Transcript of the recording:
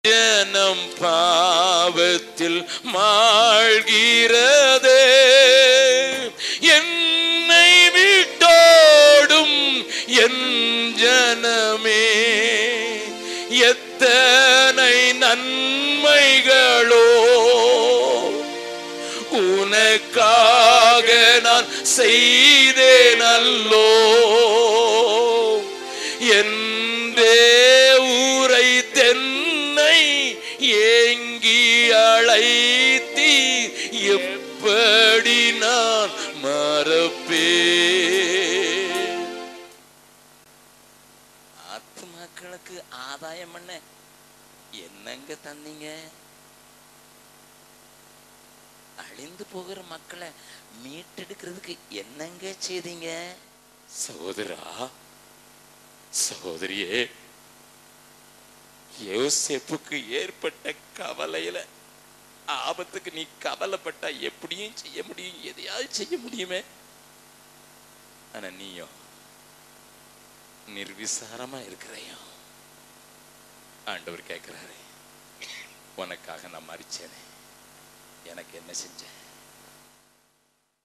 ஜனம் பாவத்தில் மாழ்கிறதே, என்னை விட்டோடும் என் ஜனமே, எத்தனை நன்மைகளோ உனக்காக நான் செய்தேன் அல்லோ, என்றே ஊரை தென்னை ஏங்கி அழைத்தி, எப்படி நான் மறப்பேன். ஆத்துமாக்களுக்கு ஆதாயம் பண்ண என்னங்க தந்தீங்க? அழிந்து போகிற மக்களை மீட்டெடுக்கிறதுக்கு என்னங்க செய்தீங்க? சகோதரா, சகோதரியே, யோசேப்புக்கு ஏற்பட்ட கவலையில ஆபத்துக்கு நீ கவலைப்பட்டா எப்படியும் செய்ய முடியும், எதையாவது செய்ய முடியுமே. ஆனா நீயோ நிர்விசாரமா இருக்கிறையோ. ஆண்டவர் கேட்கிறாரு, உனக்காக நான் மரிச்சேனே, எனக்கு என்ன செஞ்சேன்?